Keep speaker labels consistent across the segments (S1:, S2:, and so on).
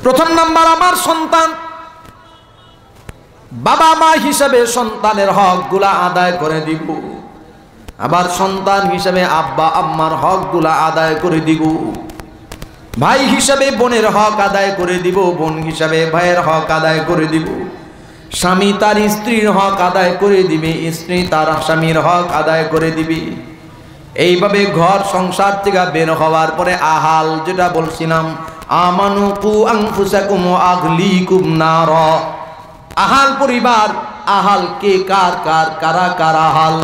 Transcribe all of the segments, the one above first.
S1: প্রথম নাম্বার আমার সন্তান, বাবা মা হিসেবে সন্তানের হকগুলা আদায় করে দিব, আবার সন্তান হিসেবে আব্বা আম্মার হকগুলা আদায় করে দিব, ভাই হিসেবে বোনের হক আদায় করে দিব, বোন হিসেবে ভাইয়ের হক আদায় করে দিব, স্বামী তার স্ত্রীর হক আদায় করে দিবে, স্ত্রী তার স্বামীর হক আদায় করে দিবে। এইভাবে ঘর সংসার থেকে বের হওয়ার পরে আহাল, যেটা বলছিলাম, আমানু কু আনফুসাকুম ওয়া আহলিকুম নার, আহাল পরিবার, আহাল কে কার কার কারা কার আহাল।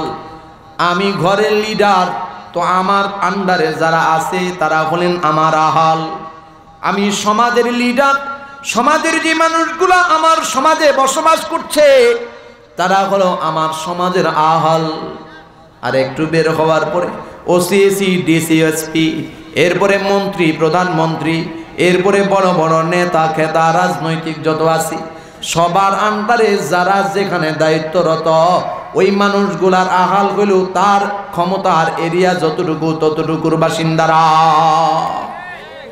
S1: আমি ঘরের লিডার, তো আমার আন্ডারে যারা আছে তারা হলেন আমার আহাল। আমি সমাজের লিডার, সমাজের যে মানুষগুলো আমার সমাজে বসবাস করছে তারা হলো আমার সমাজের আহাল। আর একটু বের হওয়ার পরে ওসিএসি, ডিসিএসপি, এরপরে মন্ত্রী, প্রধানমন্ত্রী, এরপরে বড় বড় নেতা খেতা, রাজনৈতিক যত আছে সবার আন্ডারে যারা যেখানে দায়িত্বরত, ওই মানুষগুলার আহাল হইল তার ক্ষমতার এরিয়া যতটুকু ততটুকুর বাসিন্দারা।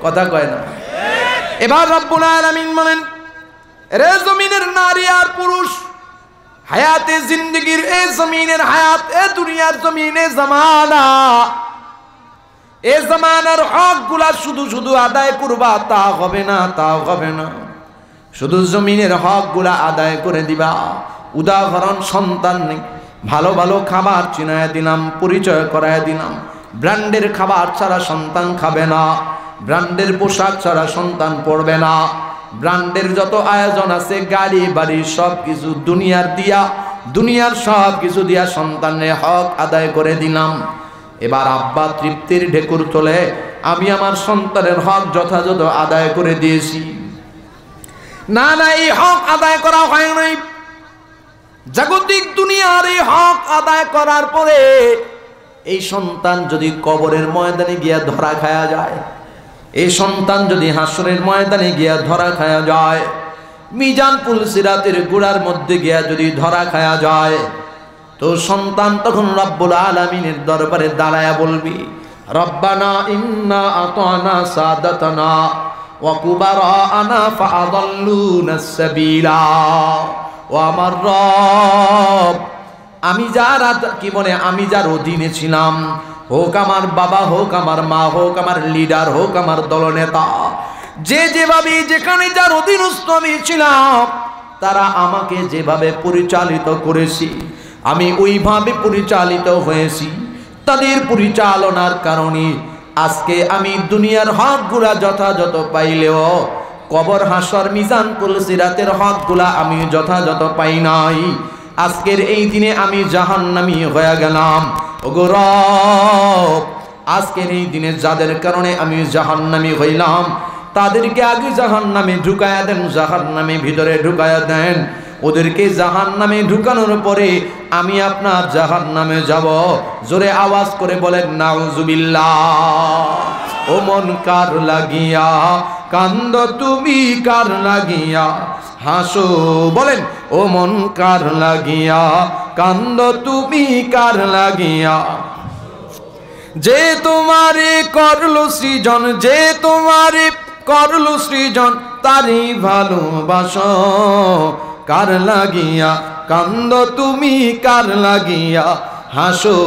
S1: কথা কয় না? এবার রব্বুল আলামিন বলেন, রে জমিনের নারী আর পুরুষ, হায়াতে জিন্দগির এ জমিনের হায়াত, এ দুনিয়ার জমিনে জামানা, এ জামানার হকগুলা শুধু শুধু আদায় করবা তা হবে না, তা হবে না। শুধু জমিনের হকগুলা আদায় করে দিবা। উদাহরণ, সন্তান নেই, ভালো ভালো খাবার চিনায় দিলাম, পরিচয় করায় দিলাম। ব্র্যান্ডের খাবার ছাড়া সন্তান খাবে না, ব্র্যান্ডের পোশাক ছাড়া সন্তান পরবে না, ব্র্যান্ডের যত আয়োজন আছে, গাড়ি বাড়ি সব কিছু দুনিয়ার দিয়া, দুনিয়ার সব কিছু দিয়া সন্তানের হক আদায় করে দিলাম। এবার আব্বা তৃপ্তির ঢেকুর তোলে, আমি আমার সন্তানের হক যথাযথ আদায় করে দিয়েছি। না না, এই হক আদায় করা হয় নাই। জাগতিক দুনিয়ার এই হক আদায় করার পরে এই সন্তান যদি কবরের ময়দানে গিয়া ধরা খায়া যায়, এই সন্তান যদি হাসরের ময়দানে গিয়া ধরা খায়া যায়, মিজান পুলসিরাতের গুড়ার মধ্যে গিয়া যদি ধরা খায়া যায়, তো সন্তান তখন রব্বুল আলামিনের দরবারে দাঁড়ায়া বলবি, রব্বানা ইন্না আতানা সাদাতানা ওয়া কুবারানা ফাআদাল্লুনা সাবিলা। ও আমার রব, আমি যার কি বলে, আমি যার অধীনে ছিলাম, হোক আমার বাবা, হোক আমার মা, হোক আমার লিডার, হোক আমার দলনেতা, যে যেভাবে যেখানে যার অধীনস্থ আমি ছিলাম, তারা আমাকে যেভাবে পরিচালিত করেছি, আমি ওইভাবে পরিচালিত হয়েছি। তাদের পরিচালনার কারণে আজকে আমি দুনিয়ার হকগুলা যথাযথ পাইলেও কবর, হাসর, মিজান, পুলসিরাতের হকগুলা আমি যথাযথ পাই নাই। আজকের এই দিনে আমি জাহান্নামী হয়ে গেলাম। ওগো রব, আজকের এই দিনে যাদের কারণে আমি জাহান্নামী হইলাম, তাদেরকে আগে জাহান্নামে ঢুকায়া দেন, জাহান্নামে ভিতরে ঢুকায়া দেন। ওদেরকে জাহান্নামে ঢুকানোর পরে আমি আপনার জাহান্নামে যাব। জোরে আওয়াজ করে বলেন নাউজুবিল্লাহ। ও মন কার লাগিয়া কান্দ তুমি, কার লাগিয়া হাসো, বলেন ও মন কার লাগিয়া কান্দ তুমি, কার লাগিয়া। যে তোমারে করলো সৃজন, যে তোমারে করলো সৃজন, তারই ভালোবাসো, কার লাগিয়া কান্দ তুমি, কার লাগিয়া হাসো,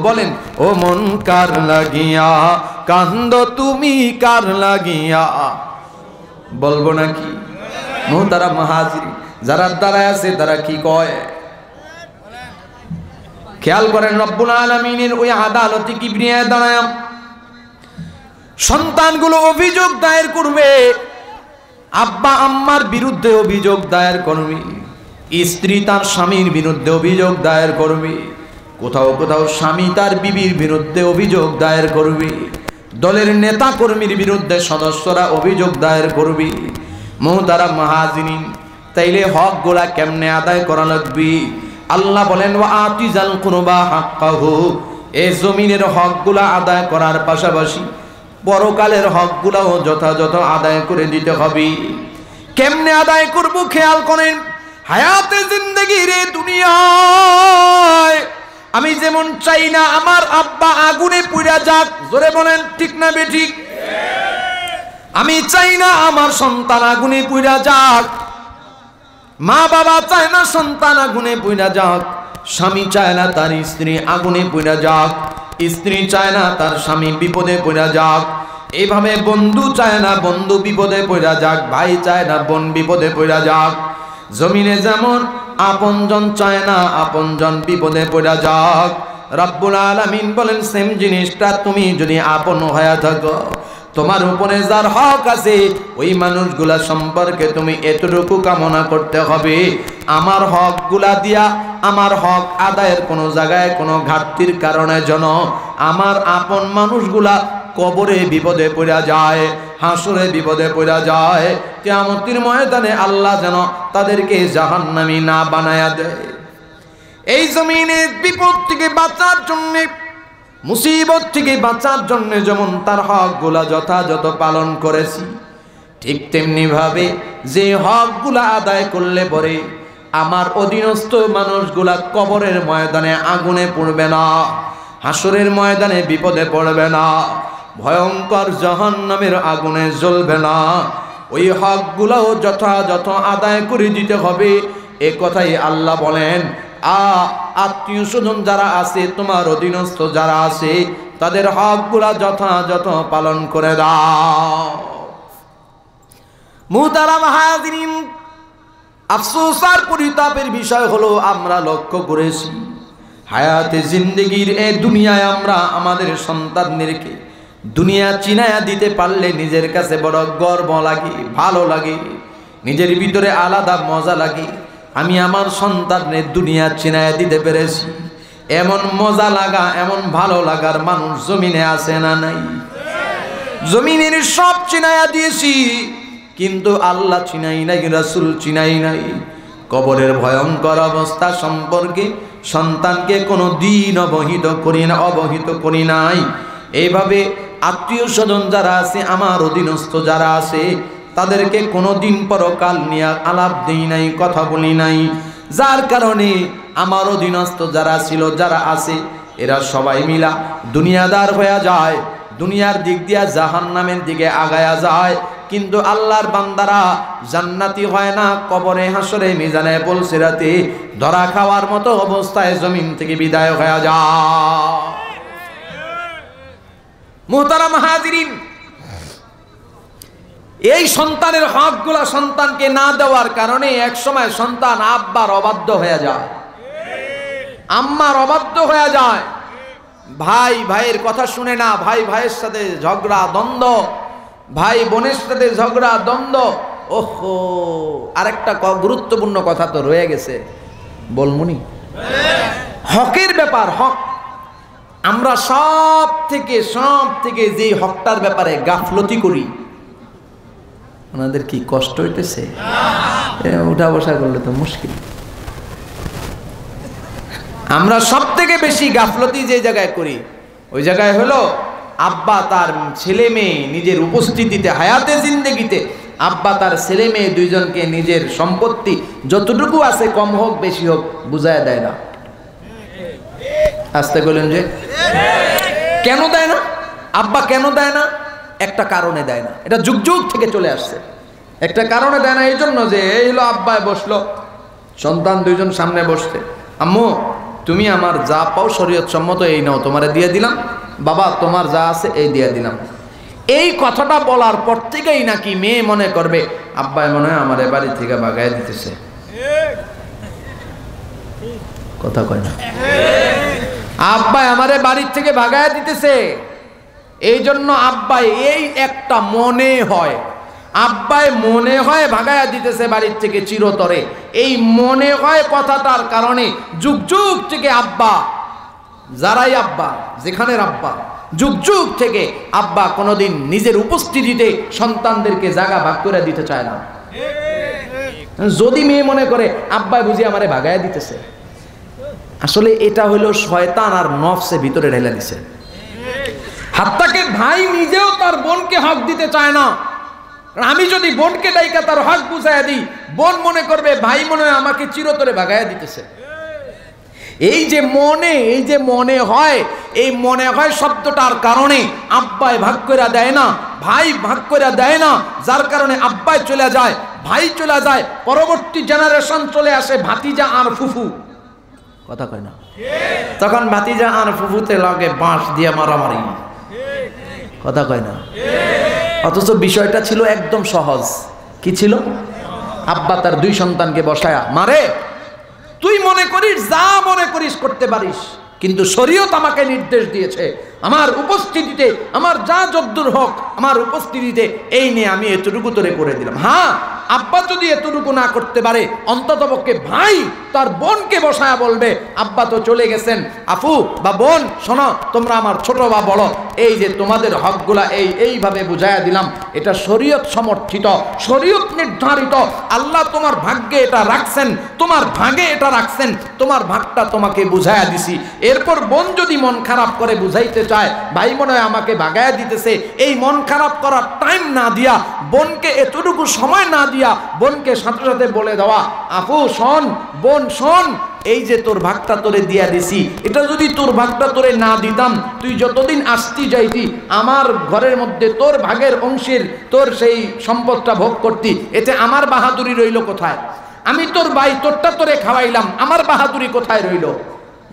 S1: বলেন ও মন কার লাগিয়া কান্দ তুমি, কার লাগিয়া। বলবো নাকি? মোহতারাম মুহাজিরিন, যারা দাঁড়ায় আছে তারা কি কয় খেয়াল করেন। রব্বুল আলামিনের ওই আদালতে কিবরিয়ায় দাঁড়ায় সন্তানগুলো অভিযোগ দায়ের করবে, আব্বা আম্মার বিরুদ্ধে অভিযোগ দায়ের করবে, স্ত্রী তার স্বামীর বিরুদ্ধে অভিযোগ দায়ের করবে, কোথাও কোথাও স্বামী তার বিবির বিরুদ্ধে অভিযোগ দায়ের করবে, দলের নেতা কর্মীর বিরুদ্ধে সদস্যরা অভিযোগ দায়ের করবে। মুহতারাম মুহাজিরিন, তাইলে হকগুলা কেমনে আদায় করা লাগবে? আল্লাহ বলেন ওয়া আতিজাল কুরবা হাক্কাহু, এই জমিনের হকগুলা আদায় করার পাশাপাশি পরকালের হকগুলাও যথাযথ আদায় করে দিতে হবে। কেমনে আদায় করব খেয়াল করেন। হায়াতে জিন্দেগির এই দুনিয়ায় আমি যেমন চাই না আমার আব্বা আগুনে পুড়া যাক, জোরে বলেন ঠিক না বেঠিক? আমি চাই না আমার সন্তান আগুনে পুড়া যাক, মা বাবা চায় না সন্তান আগুনে পুড়া যাক, স্বামী চায় না তার স্ত্রী আগুনে পুড়া যাক, স্ত্রী চায় না তার স্বামী বিপদে পড়া যাক, এইভাবে বন্ধু চায় না বন্ধু বিপদে পড়া যাক, ভাই চায় না বোন বিপদে পড়া যাক। জমিনে যেমন আপনজন চায় না আপনজন বিপদে পড়া যাক, রব্বুল আলামিন বলেন সেম জিনিসটা তুমি যদি আপন হয়ে থাকো, তোমার উপরে যার হক আছে ওই মানুষগুলা সম্পর্কে তুমি এতটুকু কামনা করতে হবে, আমার হকগুলা দিয়া আমার হক আদায়ের কোনো জায়গায় কোনো ঘাটতির কারণে যেন আমার আপন মানুষগুলা কবরে বিপদে পড়া যায়, হাসরে বিপদে পড়া যায়, কিয়ামতের ময়দানে আল্লাহ যেন তাদেরকে জাহান্নামী না বানায়া দেয়। এই জমিনে বিপদ থেকে বাঁচার জন্য, মুসিবত থেকে বাঁচার জন্য যেমন তার হকগুলা যথাযথ পালন করেছি, ঠিক তেমনি ভাবে যে হকগুলা আদায় করলে পরে আমার অধীনস্থ মানুষগুলা কবরের ময়দানে আগুনে পড়বে না, হাসরের ময়দানে বিপদে পড়বে না, ভয়ঙ্কর জাহান্নামের আগুনে জ্বলবে না, ওই হকগুলাও যথাযথ আদায় করে দিতে হবে। এ কথাই আল্লাহ বলেন, আত্মীয় স্বজন যারা আছে তোমার অধীনস্থ যারা আছে তাদের হকগুলা যথাযথ পালন করে দাও। মুহতারাম হাজিরিন, আফসোস আর পরিতাপের বিষয় হলো আমরা লক্ষ্য করেছি হায়াতে জিন্দেগির এই দুনিয়ায় আমরা আমাদের সন্তানদেরকে দুনিয়া চিনায়া দিতে পারলে নিজের কাছে বড় গর্ব লাগে, ভালো লাগে, নিজের ভিতরে আলাদা মজা লাগে। আমি আমার সন্তানের দুনিয়া চিনায়া দিতে পেরেছি, এমন মজা লাগা এমন ভালো লাগার মানুষ জমিনে আছে না নাই? জমিনের সব চিনায়া দিয়েছি, কিন্তু আল্লাহ চিনাই নাই, রাসূল চিনাই নাই। কবরের ভয়ঙ্কর অবস্থা সম্পর্কে সন্তানকে কোনো দিন অবহিত করি নাই। এইভাবে আত্মীয় স্বজন যারা আছে আমার অধীনস্থ যারা আছে তাদেরকে কোনো দিন পরকাল নিয়ে আলাপ দেই নাই, কথা বলি নাই, যার কারণে আমার অধীনস্থ যারা ছিল যারা আছে এরা সবাই মিলা দুনিয়াদার হয়ে যায়, দুনিয়ার দিক দিয়া জাহান্নামের দিকে আগায়া যায়, কিন্তু আল্লাহর বান্দারা জান্নাতি হয় না, কবরে হাসরে মিজানে পুলসিরাতে ধরা খাওয়ার মতো অবস্থায় জমিন থেকে বিদায় হয়ে যায়। মুহতারাম হাজিরিন, এই সন্তানের হকগুলা সন্তানকে না দেওয়ার কারণে এক সময় সন্তান আব্বার অবাধ্য হয়ে যায়, আম্মার অবাধ্য হয়ে যায়, ভাই ভাইয়ের কথা শুনে না, ভাই ভাইয়ের সাথে ঝগড়া দ্বন্দ্ব, ভাই বোনের সাথে ঝগড়া দ্বন্দ্ব। ওহো, আরেকটা গুরুত্বপূর্ণ কথা তো রয়ে গেছে, বলমুনি, হকের ব্যাপার। হক আমরা সব থেকে যে হকটার ব্যাপারে গাফলতি করি, ওনাদের কি কষ্ট হইতেছে? উঠা বসা করলে তো মুশকিল। আমরা সব থেকে বেশি গাফলতি যে জায়গায় করি ওই জায়গায় হলো আব্বা তার ছেলে মেয়ে নিজের উপস্থিতিতে হায়াতে জিন্দেগিতে আব্বা তার ছেলে মেয়ে দুইজনকে নিজের সম্পত্তি যতটুকু আছে কম হোক বেশি হোক বুঝায় দেয় না। আসতে বলেন যে কেন দেয় না? আব্বা কেন দেয় না? একটা কারণে দেয় না, এটা যুগ যুগ থেকে চলে আসছে। একটা কারণে দেয় না এই জন্য যে এই হলো আব্বায় বসলো, সন্তান দুইজন সামনে বসছে, আম্মু তুমি আমার যা পাও শরীয়ত সম্মত এই নাও, তোমারে দিয়ে দিলাম, বাবা তোমার যা আছে এই দিয়ে দিলাম। এই কথাটা বলার পর থেকেই নাকি মেয়ে মনে করবে আব্বাই মনে হয় আমার বাড়ি থেকে ভাগায় দিতেছে। কথা কয় না, আব্বাই আমারে বাড়ির থেকে ভাগায় দিতেছে। এই জন্য আব্বাই এই একটা মনে হয়, আব্বাই মনে হয় ভাগায়া দিতেছে বাড়ির থেকে চিরতরে, এই মনে হয় কথাটার কারণে যুগ যুগ থেকে আব্বা, যারাই আব্বা, যেখানের আব্বা, যুগ যুগ থেকে আব্বা কোনোদিন নিজের উপস্থিতিতে সন্তানদেরকে জায়গা ভাগ করে দিতে চায় না। যদি মেয়ে মনে করে আব্বাই বুঝি আমারে ভাগায়া দিতেছে, আসলে এটা হলো শয়তান আর নফসে ভিতরে ঢেলে দিছে। হাত্তাকে ভাই নিজেও তার বোনকে হক দিতে চায় না। আমি যদি বোনকে ডাইকা তার হক বুঝাইয়া দিই, বোন মনে করবে ভাই মনে হয় আমাকে চিরতরে ভাগাইয়া দিতেছে। এই যে মনে হয়, এই মনে হয় শব্দটার কারণে আব্বায় ভাগ করে দেয় না, ভাই ভাগ করে দেয় না, যার কারণে আব্বায় চলে যায়, ভাই চলে যায়, পরবর্তী জেনারেশন চলে আসে ভাতিজা আর ফুফু। কথা কয় না? তখন ভাতিজা আর ফুফুতে লাগে বাঁশ দিয়ে মারামারি। কথা কয় না? অথচ বিষয়টা ছিল একদম সহজ। কি ছিল? আব্বা তার 2 সন্তানকে বসায়া, মারে তুই মনে করিস যা মনে করিস করতে পারিস, কিন্তু শরীয়ত আমাকে নির্দেশ দিয়েছে আমার উপস্থিতিতে, আমার যা যদ্দূর হোক আমার উপস্থিতিতে এই নিয়ে আমি এতটুকু তোরে করে দিলাম। হ্যাঁ, আব্বা যদি এতটুকু না করতে পারে, অন্ততপক্ষে ভাই তার বোনকে বসায়া বলবে, আব্বা তো চলে গেছেন, আফু বা বোন শোনো, তোমরা আমার ছোট বা বড়, এই যে তোমাদের হকগুলা এইভাবে বুঝাইয়া দিলাম, এটা শরীয়ত সমর্থিত, শরীয়ত নির্ধারিত, আল্লাহ তোমার ভাগ্যে এটা রাখছেন, তোমার ভাগে এটা রাখছেন, তোমার ভাগটা তোমাকে বুঝাইয়া দিছি। এরপর বোন যদি মন খারাপ করে বুঝাইতে চায়, ভাই মনে হয় আমাকে ভাগাইয়া দিতেছে, এই মন খারাপ করার টাইম না দিয়া, বোনকে এতটুকু সময় না দিয়া, বোনকে সাথে সাথে বলে দেওয়া, আপু শোন, বোন শোন, এই যে তোর ভাগটা তোরে দিয়া দিছি, এটা যদি তোর ভাগটা তোরে না দিতাম, তুই যতদিন আসতি যাইতি, আমার ঘরের মধ্যে তোর ভাগের অংশের তোর সেই সম্পদটা ভোগ করতি, এতে আমার বাহাদুরি রইল কোথায়? আমি তোর ভাই, তোরটা তোরে খাওয়াইলাম, আমার বাহাদুরি কোথায় রইল?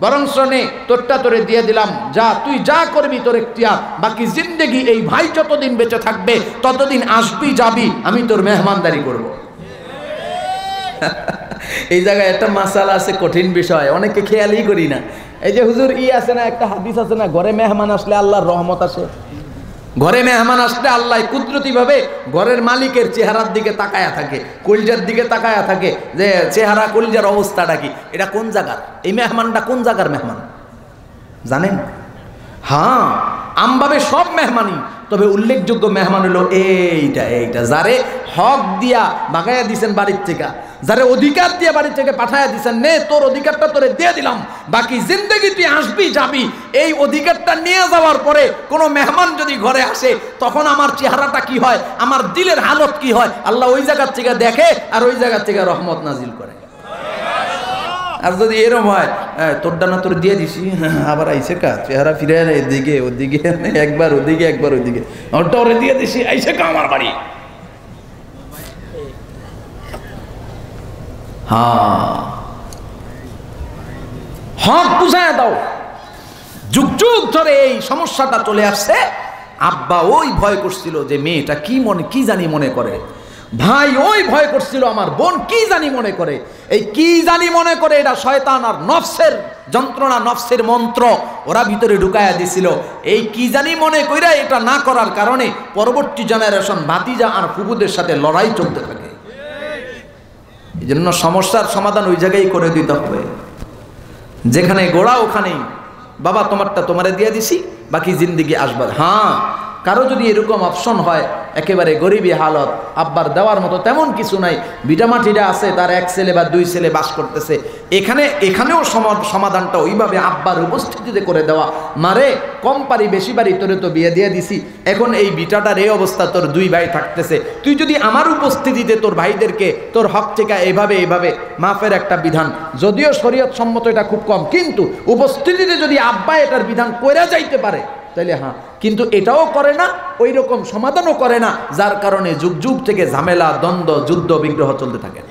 S1: বরং শোনে, তোরটা তোরে দিয়ে দিলাম, যা তুই যা করবি তোর এখতিয়ার, বাকি জিন্দেগি এই ভাই যতদিন বেঁচে থাকবে ততদিন আসবি যাবি, আমি তোর মেহমানদারি করব। এই জায়গায় একটা মাসালা আছে, কঠিন বিষয়, অনেকে খেয়ালই করি না। এই যে হুজুর আছে না, একটা হাদিস আছে না, ঘরে মেহমান আসলে আল্লাহর রহমত আসে। ঘরে মেহমান আসলে আল্লাহ কুদরতি ভাবে ঘরের মালিকের চেহারার দিকে তাকায়া থাকে, কলজার দিকে তাকায়া থাকে, যে চেহারা কলজার অবস্থাটা কি, এটা কোন জায়গার, এই মেহমানটা কোন জায়গার মেহমান জানেন? হ্যাঁ, আমভাবে সব মেহমানই, তবে উল্লেখযোগ্য মেহমান হলো এইটা যারে হক দিয়া বাগাইয়া দিছেন বাড়ির থেকে, যারে অধিকার দিয়ে বাড়ি থেকে পাঠাইয়া দিছেন, নে তোর অধিকারটা তোরে দিয়ে দিলাম, বাকি জিন্দেগি তুই আসবি যাবি। এই অধিকারটা নিয়ে যাওয়ার পরে কোনো মেহমান যদি ঘরে আসে, তখন আমার চেহারাটা কি হয়, আমার দিলের হালত কি হয়, আল্লাহ ওই জায়গার থেকে দেখে আর ওই জায়গার থেকে রহমত নাজিল করে। আর যদি এরকম হয়, তোর ডানা তোর দিয়ে দিছি, আবার আইসে কা, চেহারা ফিরে এদিকে ওদিকে, একবার ওদিকে একবার ওদিকে, ওরটা ওরে দিয়ে দিছি, আইসে কা আমার বাড়ি। হক বুঝায় দাও। যুগ যুগ ধরে এই সমস্যাটা চলে আসছে। আব্বা ওই ভয় করছিল যে মেয়েটা কি জানি মনে করে, ভাই ওই ভয় করছিল আমার বোন কি জানি মনে করে। এই কি জানি মনে করে এটা শয়তান আর নফসের যন্ত্রণা, নফসের মন্ত্র ওরা ভিতরে ঢুকায়া দিছিল। এই কি জানি মনে কইরা এটা না করার কারণে পরবর্তী জেনারেশন ভাতিজা আর ফুফুদের সাথে লড়াই চলতে থাকে। এই জন্য সমস্যার সমাধান ওই জায়গায় করে দিতে হবে, যেখানে গোড়া ওখানেই। বাবা তোমারটা তোমারে দিয়ে দিছি, বাকি জিন্দিগি আসবার। হ্যাঁ, কারো যদি এরকম অপশন হয়, একেবারে গরিবী হালত, আব্বার দেওয়ার মতো তেমন কিছু নাই, ভিটামাটিরা আছে, তার 1 ছেলে বা 2 ছেলে বাস করতেছে, এখানেও সমাধানটা ওইভাবে আব্বার উপস্থিতিতে করে দেওয়া। মারে কম পারি বেশি পারি, তোরে তো বিয়ে দিয়ে দিছি, এখন এই বিটাটার এই অবস্থা, তোর 2 ভাই থাকতেছে, তুই যদি আমার উপস্থিতিতে তোর ভাইদেরকে তোর হক থেকে এইভাবে মাফের একটা বিধান, যদিও শরীয়ত সম্মত এটা খুব কম, কিন্তু উপস্থিতিতে যদি আব্বা এটার বিধান করে যাইতে পারে তাইলে হ্যাঁ, কিন্তু এটাও করে না, ওই রকম সমাধানও করে না, যার কারণে যুগ যুগ থেকে ঝামেলা, দ্বন্দ্ব, যুদ্ধ, বিগ্রহ চলতে থাকে।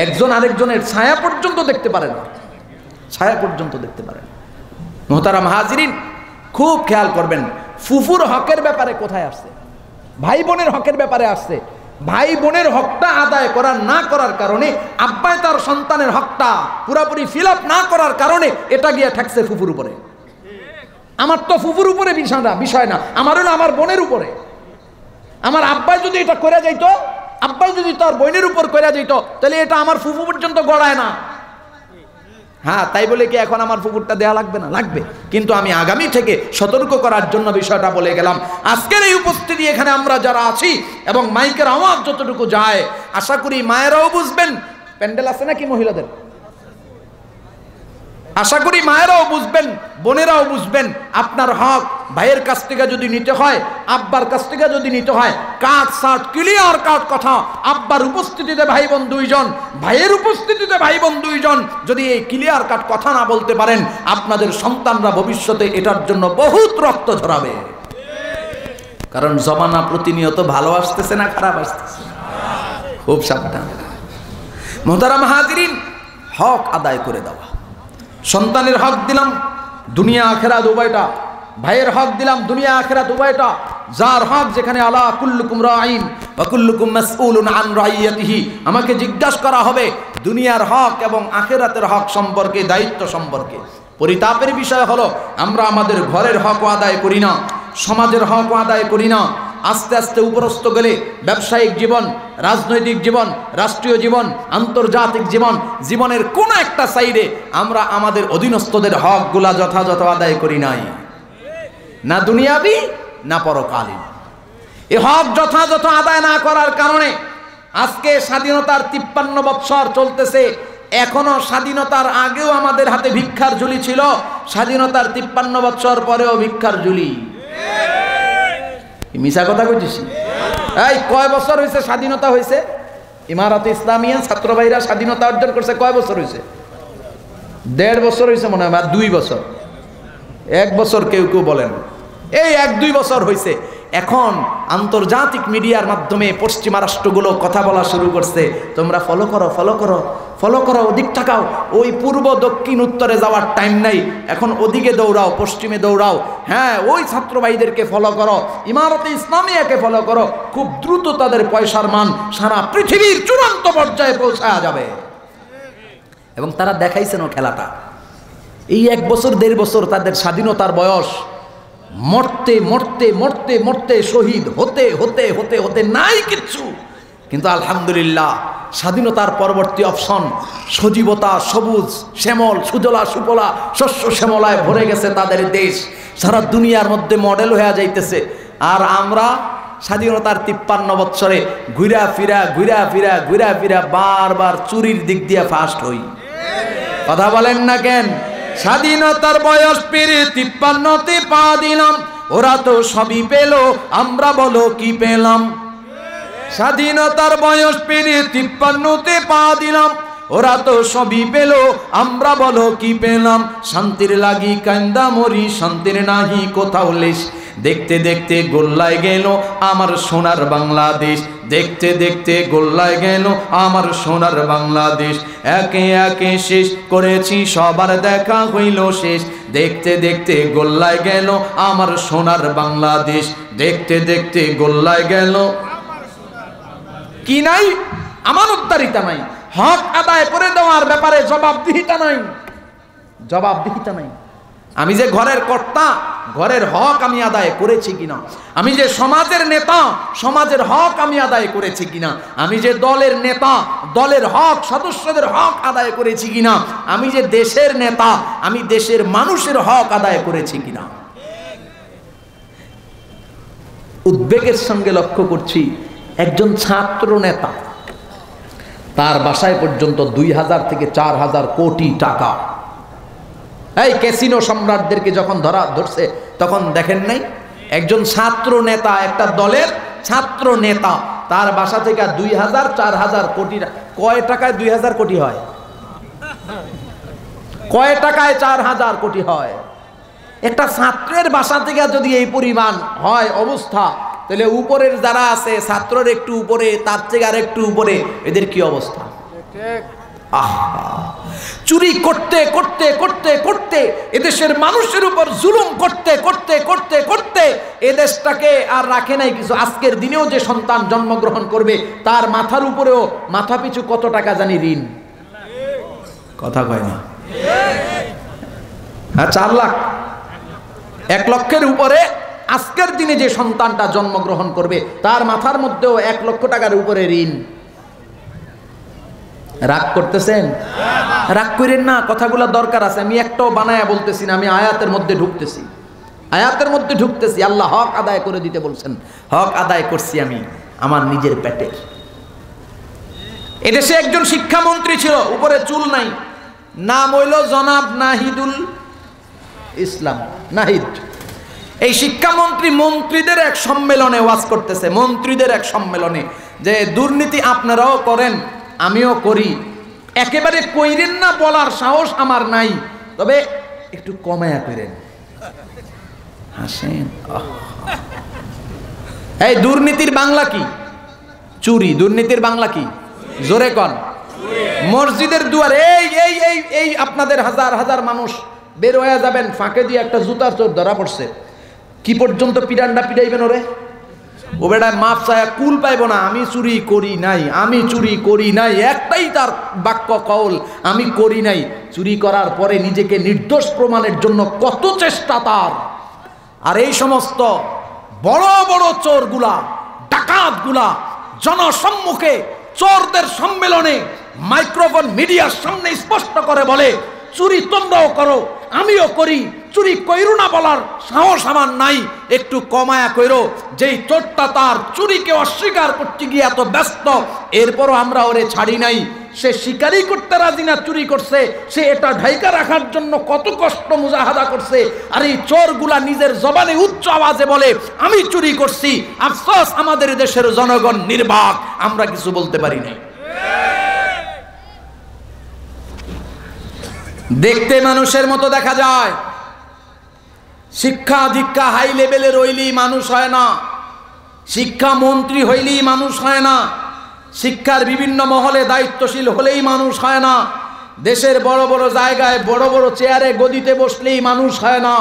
S1: একজন আরেকজনের ছায়া পর্যন্ত দেখতে পারে না, ছায়া পর্যন্ত দেখতে পারে না। মোহতারাম হাজিরিন, খুব খেয়াল করবেন, ফুফুর হকের ব্যাপারে কোথায় আসছে, ভাই বোনের হকের ব্যাপারে আসছে। ভাই বোনের হকটা আদায় না করার কারণে, আব্বাই তার সন্তানের হকটা পুরাপুরি ফিল আপ না করার কারণে এটা গিয়ে ঠেকছে ফুফুর উপরে। আমার তো ফুফুর উপরে বিষয় না, আমার হলো আমার বোনের উপরে। আমার আব্বাই যদি এটা করে যাইতো, আব্বাই যদি তার বোনের উপর করে যাইতো, তাহলে এটা আমার ফুফু পর্যন্ত গড়ায় না। হ্যাঁ, তাই বলে কি এখন আমার ফুফুরটা দেয়া লাগবে না? লাগবে, কিন্তু আমি আগামী থেকে সতর্ক করার জন্য বিষয়টা বলে গেলাম। আজকের এই উপস্থিতি এখানে আমরা যারা আছি এবং মাইকের আওয়াজ যতটুকু যায়, আশা করি মায়েরাও বুঝবেন। প্যান্ডেল আছে নাকি মহিলাদের? আশা করি মায়েরাও বুঝবেন, বোনেরাও বুঝবেন, আপনার হক ভাইয়ের কাছ থেকে যদি নিতে হয়, আব্বার কাছ থেকে যদি নিতে হয়, কাট সাট ক্লিয়ার কাট কথা, আব্বার উপস্থিতিতে ভাই বোন দুইজন, ভাইয়ের উপস্থিতিতে ভাই বোন দুইজন যদি এই ক্লিয়ার কাট কথা না বলতে পারেন, আপনাদের সন্তানরা ভবিষ্যতে এটার জন্য বহুত রক্ত ঝরাবে। কারণ জমানা প্রতিনিয়ত ভালো আসতেছে না খারাপ আসতেছে, খুব সাবধান। মোহতারাম হাজিরিন, হক আদায় করে দেওয়া। সন্তানের হক দিলাম দুনিয়া আখিরাত উভয়টা, ভাইয়ের হক দিলাম দুনিয়া আখিরাত উভয়টা। যার হক যেখানে আলা কুল্লুকুম রাঈন ওয়া কুল্লুকুম মাসউলুন আন রাইয়াতিহি, আমাকে জিজ্ঞাসা করা হবে দুনিয়ার হক এবং আখিরাতের হক সম্পর্কে, দায়িত্ব সম্পর্কে। পরিতাপের বিষয় হলো আমরা আমাদের ঘরের হক আদায় করি না, সমাজের হক আদায় করি না। আস্তে আস্তে উপরস্থ গেলে ব্যবসায়িক জীবন, রাজনৈতিক জীবন, রাষ্ট্রীয় জীবন, আন্তর্জাতিক জীবন, জীবনের কোন একটা সাইডে আমরা আমাদের অধীনস্থদের হকগুলা যথাযথ আদায় করি নাই, না দুনিয়াবি না পরকালীন। এই হক যথাযথ আদায় না করার কারণে আজকে স্বাধীনতার 53 বৎসর চলতেছে, এখনো স্বাধীনতার আগেও আমাদের হাতে ভিক্ষার ঝুলি ছিল, স্বাধীনতার 53 বৎসর পরেও ভিক্ষার ঝুলি। মিছা কথা কইতেছি? এই কয় বছর হয়েছে স্বাধীনতা হয়েছে? ইমারতে ইসলামিয়া ছাত্র ভাইরা স্বাধীনতা অর্জন করছে কয় বছর হয়েছে? 1.5 বছর হয়েছে মনে হয়, 2 বছর, 1 বছর কেউ কেউ বলেন, এই 1-2 বছর হয়েছে। এখন আন্তর্জাতিক মিডিয়ার মাধ্যমে পশ্চিমা রাষ্ট্রগুলো কথা বলা শুরু করছে, তোমরা ফলো করো, ফলো করো, ফলো করো, ওদিক তাকাও, ওই পূর্ব দক্ষিণ উত্তরে যাওয়ার টাইম নাই, এখন ওদিকে দৌড়াও, পশ্চিমে দৌড়াও। হ্যাঁ, ওই ছাত্র ভাইদেরকে ফলো করো, ইমারতে ইসলামিয়াকে ফলো করো, খুব দ্রুত তাদের পয়সার মান সারা পৃথিবীর চূড়ান্ত পর্যায়ে পৌঁছায়া যাবে। এবং তারা দেখাইছেন খেলাটা। এই 1 বছর 1.5 বছর তাদের স্বাধীনতার বয়স, মরতে মরতে মরতে মরতে শহীদ হতে হতে হতে হতে নাই কিচ্ছু। কিন্তু আলহামদুলিল্লাহ স্বাধীনতার পরবর্তী অপশন সজীবতা, সবুজ শ্যামল, সুজলা সুফলা, শস্য শ্যামলায় ভরে গেছে তাদের দেশ, সারা দুনিয়ার মধ্যে মডেল হয়ে যাইতেছে। আর আমরা স্বাধীনতার 53 বৎসরে ঘুরা ফিরা বারবার চুরির দিক দিয়ে ফাস্ট হই। কথা বলেন না কেন? স্বাধীনতার বয়স পেরে 53তে পা দিলাম, ওরা তো সবই পেল, আমরা বলো কি পেলাম? স্বাধীনতার বয়স পেরে 53তে পা দিলাম, ওরা তো সবই পেল, আমরা বলো কি পেলাম? শান্তির লাগি কান্দা মরি, শান্তির নাহি কোথাও লেশ, দেখতে দেখতে গোল্লায় গেল আমার সোনার বাংলাদেশ, দেখতে দেখতে গোল্লায় গেল আমার সোনার বাংলাদেশ, একে একে শেষ করেছি সবার দেখা হইল শেষ, দেখতে দেখতে গোল্লায় গেল আমার সোনার বাংলাদেশ, দেখতে দেখতে গোল্লায় গেল। কি নাই? আমানতদারিতা নাই, হক আদায় করে দেওয়ার ব্যাপারে জবাবদিহিতা নাই, জবাবদিহিতা নাই। আমি যে ঘরের কর্তা, ঘরের হক আমি আদায় করেছি কিনা? আমি যে সমাজের নেতা, সমাজের হক আমি আদায় করেছি কিনা? আমি যে দলের নেতা, দলের হক, সদস্যদের হক আদায় করেছি কিনা? আমি যে দেশের নেতা, আমি দেশের মানুষের হক আদায় করেছি কিনা? উদ্বেগের সঙ্গে লক্ষ্য করছি একজন ছাত্র নেতা, তার বাসায় পর্যন্ত 2000 থেকে 4000 কোটি টাকা। এই ক্যাসিনো সম্রাটদেরকে যখন ধরছে তখন দেখেন নাই? একজন ছাত্র নেতা, একটা দলের ছাত্র নেতা, তার বাসা থেকে 2000-4000 কোটি। কয় টাকায় 2000 কোটি হয়? কয় টাকায় 4000 কোটি হয়? একটা ছাত্রের বাসা থেকে যদি এই পরিমাণ হয় অবস্থা, তাহলে উপরের যারা আছে, ছাত্রের একটু উপরে, তার থেকে আর একটু উপরে, এদের কি অবস্থা? চুরি করতে করতে করতে করতে, এদেশের মানুষের উপর জুলুম করতে করতে করতে করতে এদেশটাকে আর রাখে নাই কিছু। আজকের দিনেও যে সন্তান জন্মগ্রহণ করবে তার মাথার উপরেও মাথা পিছু কত টাকা জানি ঋণ। কথা কয় না? হ্যাঁ, 4 লাখ, 1 লক্ষের উপরে আজকের দিনে যে সন্তানটা জন্মগ্রহণ করবে তার মাথার মধ্যেও 1 লক্ষ টাকার উপরে ঋণ। রাগ করতেছেন? রাগ করেন না, কথাগুলো দরকার আছে। আমি একটাও বানায়া বলতেছি না, আমি আয়াতের মধ্যে ঢুকতেছি, আয়াতের মধ্যে ঢুকতেছি। আল্লাহ হক আদায় করে দিতে বলছেন, হক আদায় করছি আমি আমার নিজের পেটের। এদেশে একজন শিক্ষামন্ত্রী ছিল, উপরে চুল নাই, নাম হইল জনাব নাহিদুল ইসলাম। নাহিদ এই শিক্ষামন্ত্রী মন্ত্রীদের এক সম্মেলনে ওয়াজ করতেছে, মন্ত্রীদের এক সম্মেলনে, যে দুর্নীতি আপনারাও করেন আমিও করি, একেবারে কইরেন না বলার সাহস আমার নাই, তবে একটু কমায়া করেন। হাসেন। এই দুর্নীতির বাংলা কি? চুরি। দুর্নীতির বাংলা কি? জোরে কন। মসজিদের দুয়ারে এই এই এই এই আপনাদের হাজার হাজার মানুষ বের হয়ে যাবেন, ফাঁকে দিয়ে একটা জুতার চোর ধরা পড়ছে, কি পর্যন্ত পিটানটা পিটাইবেন ওরে? ও বেটায় মাপ চায় কুল পাইব না, আমি চুরি করি নাই, আমি চুরি করি নাই, একটাই তার বাক্য কওল, আমি করি নাই। চুরি করার পরে নিজেকে নির্দোষ প্রমাণের জন্য কত চেষ্টা তার। আর এই সমস্ত বড় বড় চোরগুলা, ডাকাতগুলা জনসম্মুখে চোরদের সম্মেলনে মাইক্রোফোন মিডিয়ার সামনে স্পষ্ট করে বলে, চুরি তোমরাও করো আমিও করি, চুরি কইরো না বলার সাহস আমার নাই, একটু কমায়া কইরো। যেই চোরটা তার চুরিকে অস্বীকার করতে গিয়ে এত ব্যস্ত, এরপরও আমরা ওরে ছাড়ি নাই। সে স্বীকারই করতে রাজি না চুরি করছে, সে এটা ঢাইকা রাখার জন্য কত কষ্ট মুজাহাদা করছে। আর এই চোরগুলা নিজের জবানে উচ্চ আওয়াজে বলে আমি চুরি করছি। আফসোস আমাদের দেশের জনগণ নির্বাক, আমরা কিছু বলতে পারি নাই। দেখতে মানুষের মতো দেখা যায়, শিক্ষা দীক্ষা হাই লেভেলের হইলেই মানুষ হয় না, শিক্ষা মন্ত্রী হইলেই মানুষ হয় না, শিক্ষার বিভিন্ন মহলে দায়িত্বশীল হলেই মানুষ হয় না, দেশের বড় বড় জায়গায় বড় বড় চেয়ারে গদিতে বসলেই মানুষ হয় না।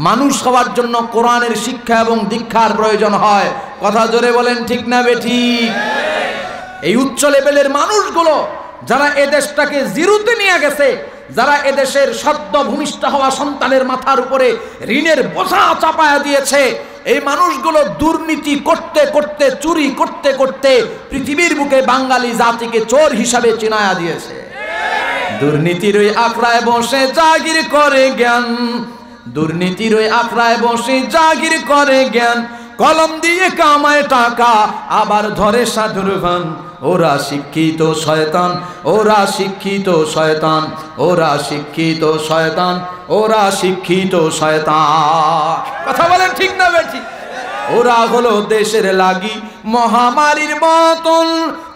S1: মানুষ হওয়ার জন্য কোরআনের শিক্ষা এবং দীক্ষার প্রয়োজন হয়। কথা জোরে বলেন ঠিক না বেঠিক? এই উচ্চ লেভেলের মানুষগুলো যারা এদেশটাকে জিরোতে নিয়ে গেছে, যারা এদেশের সদ্য ভূমিষ্ঠ হওয়া সন্তানের মাথার উপরে ঋণের বোঝা চাপায়া দিয়েছে, এই মানুষগুলো দুর্নীতি করতে করতে, চুরি করতে করতে পৃথিবীর বুকে বাঙালি জাতিকে চোর হিসাবে চিনায়া দিয়েছে। দুর্নীতির ওই আখড়ায় বসে জাগির করে জ্ঞান, দুর্নীতির ওই আখড়ায় বসে জাগির করে জ্ঞান, কলম দিয়ে কামায় টাকা আবার ধরে সাধুর ভান। ওরা শিক্ষিত শয়তান, ওরা শিক্ষিত শয়তান, ওরা শিক্ষিত শয়তান, ওরা শিক্ষিত শয়তান। কথা বলেন ঠিক না বেঠিক? ওরা হলো দেশের লাগি মহামারীর মতন,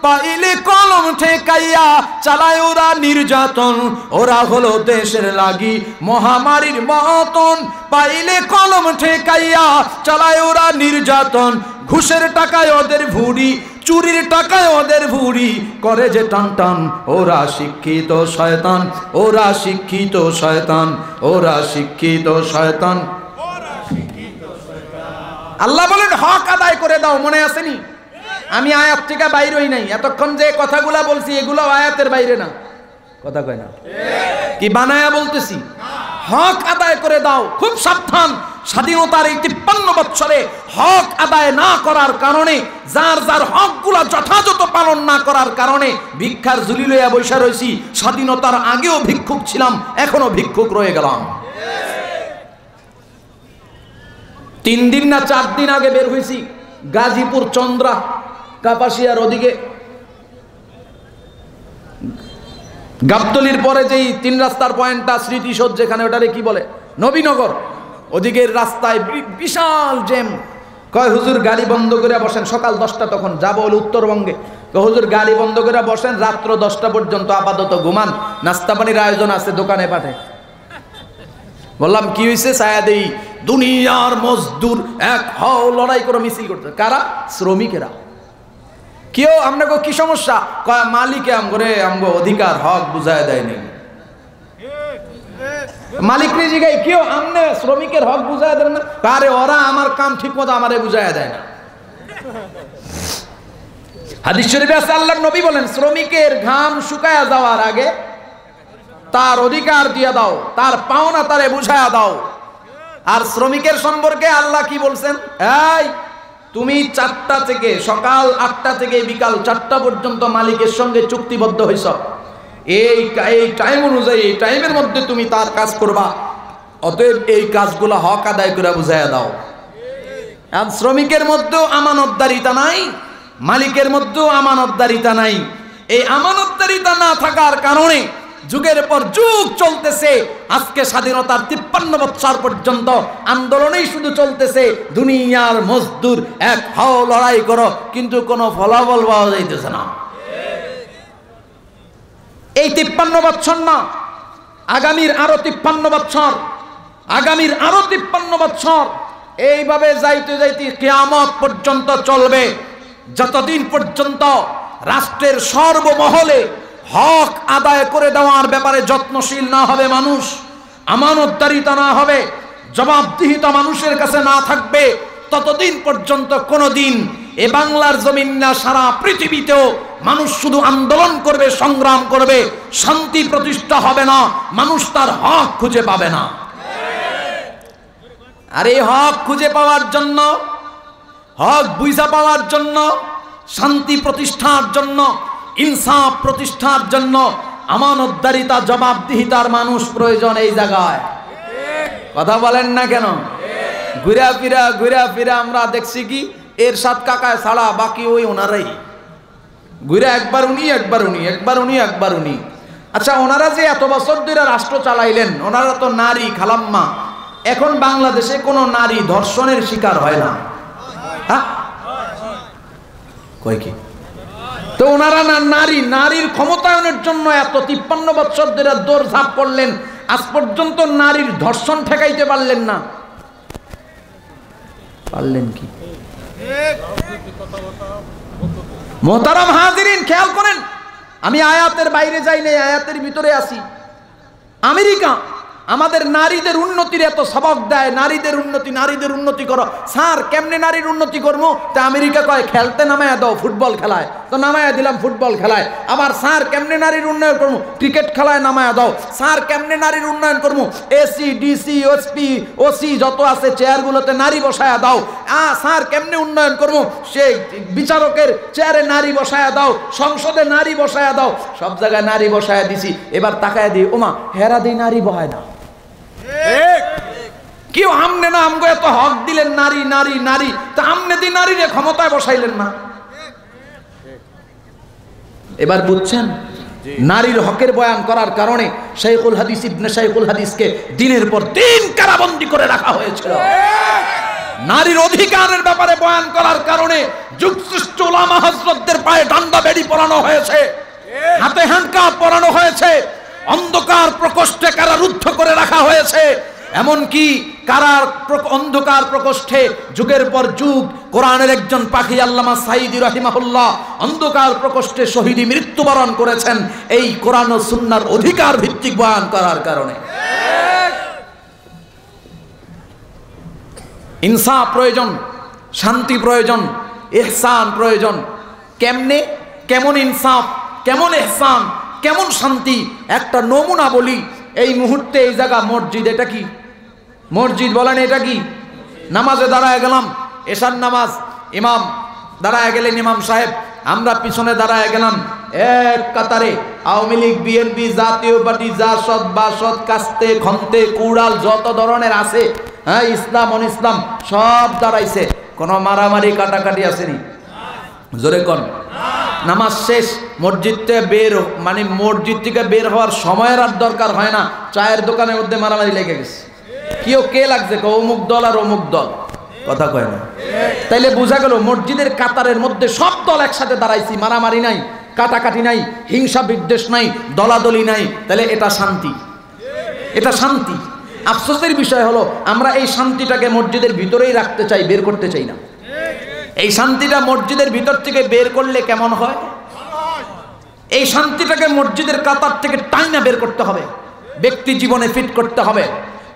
S1: পাইলে কলম ঠেকাইয়া চালায় ওরা নির্যাতন। ওরা হলো দেশের লাগি মহামারীর মতন, পাইলে কলম ঠেকাইয়া চালায় ওরা নির্যাতন। ঘুষের টাকায় ওদের ভুঁড়ি, চুরির টাকায় ওদের ভুঁড়ি, করে যে টান টান। ওরা শিক্ষিত শয়তান, ওরা শিক্ষিত শয়তান, ওরা শিক্ষিত শয়তান। আল্লাহ বলেন হক আদায় করে দাও। মনে আসেনি? আমি আয়াত থেকে বাইরে হই নাই, এতক্ষণ যে কথাগুলা বলছি এগুলো আয়াতের বাইরে না। কথা কয় না কি বানায়া বলতেছি? হক আদায় করে দাও। খুব সাবধান, স্বাধীনতার এই 53 বছরে হক আদায় না করার কারণে, যার যার হকগুলা যথাযথ পালন না করার কারণে ভিক্ষার ঝুলি লইয়া বৈশা রয়েছি। স্বাধীনতার আগেও ভিক্ষুক ছিলাম, এখনো ভিক্ষুক রয়ে গেলাম। 3 দিন না 4 দিন আগে বের হয়েছি গাজীপুর চন্দ্রা কাপাসিয়ার ওদিকে, গাবতলির পরে যেই 3 রাস্তার পয়েন্টটা স্মৃতিসৌধ যেখানে, ওটারে কি বলে, নবীনগর, ওদিকের রাস্তায় বিশাল জ্যাম। কয় হুজুর গাড়ি বন্ধ করে বসেন, সকাল 10টা তখন যাবো হলো উত্তরবঙ্গে। কয় হুজুর গাড়ি বন্ধ করে বসেন, রাত্র 10টা পর্যন্ত আপাতত ঘুমান, নাস্তা পানির আয়োজন আছে দোকানে পাঠে। বললাম কি হয়েছে? ছায়া দেই, দুনিয়ার মজদুর এক হও, লড়াই করে মিছিল করতে। কারা? শ্রমিকেরা। কেউ আপনাকে কি সমস্যা? কয় মালিকে আমগো অধিকার হক বুঝায় দেয় নাই। মালিক রে জিগাই কেউ আমনে শ্রমিকের হক বুঝায় দেন না? আরে ওরা আমার কাম ঠিক মতো আমারে বুঝায় দেয় না। হাদিস শরীফে আছে, আল্লাহর নবী বলেন শ্রমিকের ঘাম শুকায়া যাওয়ার আগে তার অধিকার দিয়ে দাও, তার পাওনা তারে বুঝায়া দাও। আর শ্রমিকের সম্পর্কে আল্লাহ কি বলছেন? এই তুমি 4টা থেকে, সকাল 8টা থেকে বিকাল 4টা পর্যন্ত মালিকের সঙ্গে চুক্তিবদ্ধ হইছ, এই টাইম অনুযায়ী, এই টাইমের মধ্যে তুমি তার কাজ করবা। অতএব এই কাজগুলো হক আদায় করে বুঝাইয়া দাও। আর শ্রমিকের মধ্যেও আমানতদারিতা নাই, মালিকের মধ্যেও আমানতদারিতা নাই। এই আমানতদারিতা না থাকার কারণে যুগের পর যুগ চলতেছে। আজকে স্বাধীনতার 53 বছর পর্যন্ত আন্দোলনই শুধু চলতেছে। দুনিয়ার মজদুর এক হও, লড়াই করো, কিন্তু কোনো ফলাফল পাওয়া যাইতেছে না। এই 53 বছর না, আগামীর আরো 53 বছর, আগামীর আরো 53 বছর এইভাবে যাইতে যাইতে কিয়ামত পর্যন্ত চলবে। যতদিন পর্যন্ত রাষ্ট্রের সর্বমহলে হক আদায় করে দেওয়ার ব্যাপারে যত্নশীল না হবে মানুষ, আমানতদারিতা না হবে, জবাবদিহিতা মানুষের কাছে না থাকবে, ততদিন পর্যন্ত কোনোদিন এ বাংলার জমিন না, সারা পৃথিবীতেও মানুষ শুধু আন্দোলন করবে, সংগ্রাম করবে, শান্তি প্রতিষ্ঠা হবে না, মানুষ তার হক খুঁজে পাবে না। আর এই হক খুঁজে পাওয়ার জন্য, হক বুঝা পাওয়ার জন্য, শান্তি প্রতিষ্ঠার জন্য, ইনসাফ প্রতিষ্ঠার জন্য আমানতদারিতা, জবাবদিহিতার মানুষ প্রয়োজন এই জায়গায়। কথা বলেন না কেন? ঘুরা ফিরা আমরা দেখছি কি এরশাদ কাকায় ছাড়া বাকি ওই ওনারাই ঘুরে, একবার উনি একবার উনি, একবার উনি একবার উনি। আচ্ছা, ওনারা যে এত বছর ধরে রাষ্ট্র চালাইলেন, ওনারা তো নারী খালাম্মা, এখন বাংলাদেশে কোনো নারী ধর্ষণের শিকার হয় না? হ্যাঁ, কয় কি? তো ওনারা না নারীর ক্ষমতায়নের জন্য এত 53 বছর ধরে দৌড়ঝাঁপ করলেন, আজ পর্যন্ত নারীর ধর্ষণ ঠেকাইতে পারলেন না। পারলেন কি? মোহতারাম হাজিরিন, খেয়াল করেন, আমি আয়াতের বাইরে যাই নাই, আয়াতের ভিতরে আছি। আমেরিকা আমাদের নারীদের উন্নতির এত সবক দেয়, নারীদের উন্নতি করো। স্যার, কেমনে নারীর উন্নতি করবো? তা আমেরিকা কয় খেলতে নামায়া দাও, ফুটবল খেলায়, তো নামায়া দিলাম ফুটবল খেলায়। আবার স্যার কেমনে নারীর উন্নয়ন করবো? ক্রিকেট খেলায় নামায়া দাও। স্যার কেমনে নারীর উন্নয়ন করবো? এসি, ডিসি, ওসপি, ওসি যত আছে চেয়ারগুলোতে নারী বসায়া দাও। স্যার কেমনে উন্নয়ন করবো? সে বিচারকের চেয়ারে নারী বসায়া দাও, সংসদে নারী বসায়া দাও, সব জায়গায় নারী বসায়া দিছি। এবার তাকায় দিই, ওমা হেরা দিই নারী বহায় না। কেউ আমনে না আমগো এত হক দিলেন নারী নারী নারী, তা আমনে দি নারীরে ক্ষমতায় বসাইলেন না। এবার বুঝছেন, নারীর হকের বয়ান করার কারণে শাইখুল হাদিস ইবনে শাইখুল হাদিসকে দিনের পর দিন কারাবন্দী করে রাখা হয়েছিল। নারীর অধিকারের ব্যাপারে বয়ান করার কারণে যুগশ্রেষ্ঠ উলামা হযরতদের পায়ে ডান্ডা বেড়ি পরানো হয়েছে, হাতে হ্যান্ডকাপ পরানো হয়েছে, অন্ধকার প্রকোষ্ঠে কারারুদ্ধ করে রাখা হয়েছে। এমনকি অন্ধকার প্রকোষ্ঠে যুগের পর যুগ কোরআনের একজন পাখি আল্লামা সাঈদী রাহিমাহুল্লাহ অন্ধকার প্রকোষ্ঠে শহীদি মৃত্যুবরণ করেছেন এই কোরআন ও সুন্নাহর অধিকার ভিত্তিক বয়ান করার কারণে। ইনসাফ প্রয়োজন, শান্তি প্রয়োজন, ইহসান প্রয়োজন। কেমনে? কেমন ইনসাফ, কেমন ইহসান, কেমন শান্তি? একটা নমুনা বলি। এই মুহূর্তে এই জায়গা মসজিদ, এটা কি মসজিদ? বলেন এটা কি? নামাজে দাঁড়ায় গেলাম, এশার নামাজ, ইমাম দাঁড়ায় গেলেন, ইমাম সাহেব, আমরা পিছনে দাঁড়ায় গেলাম, এক কাতারে আওয়ামী লীগ, বিএনপি, জাতীয় পার্টি, জাসদ, বাসদ, কাস্তে, খন্তে, কুড়াল যত ধরনের আছে, হ্যাঁ, ইসলাম অন ইসলাম সব দাঁড়াইছে। কোনো মারামারি কাটাকাটি আসেনি? জোরে কোন? নামাজ শেষ, মসজিদতে বের, মানে মসজিদ থেকে বের হওয়ার সময়ের আর দরকার হয় না, চায়ের দোকানের মধ্যে মারামারি লেগে গেছে। কেউ কে লাগছে? অমুক দল আর অমুক দল, কথা কয় না। তাইলে বোঝা গেল মসজিদের কাতারের মধ্যে সব দল একসাথে দাঁড়াইছি, মারামারি নাই, কাটাকাটি নাই, হিংসা বিদ্বেষ নাই, দলাদলি নাই। তাহলে এটা শান্তি, এটা শান্তি। আফসোসের বিষয় হলো আমরা এই শান্তিটাকে মসজিদের ভিতরেই রাখতে চাই, বের করতে চাই না। এই শান্তিটা মসজিদের ভিতর থেকে বের করলে কেমন হয়? এই শান্তিটাকে মসজিদের কাতার থেকে টাইনা বের করতে হবে, ব্যক্তি জীবনে ফিট করতে হবে,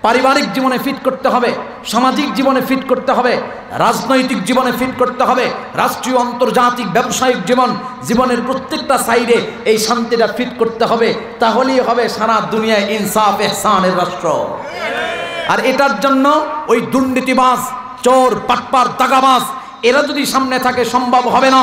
S1: পারিবারিক জীবনে ফিট করতে হবে, সামাজিক জীবনে ফিট করতে হবে, রাজনৈতিক জীবনে ফিট করতে হবে, রাষ্ট্রীয়, আন্তর্জাতিক, ব্যবসায়িক জীবনের প্রত্যেকটা সাইডে এই শান্তিটা ফিট করতে হবে। তাহলেই হবে সারা দুনিয়ায় ইনসাফ ইহসানের রাষ্ট্র। আর এটার জন্য ওই দুর্নীতিবাজ, চোর, পাটপার, দাগাবাজ এরা যদি সামনে থাকে সম্ভব হবে না।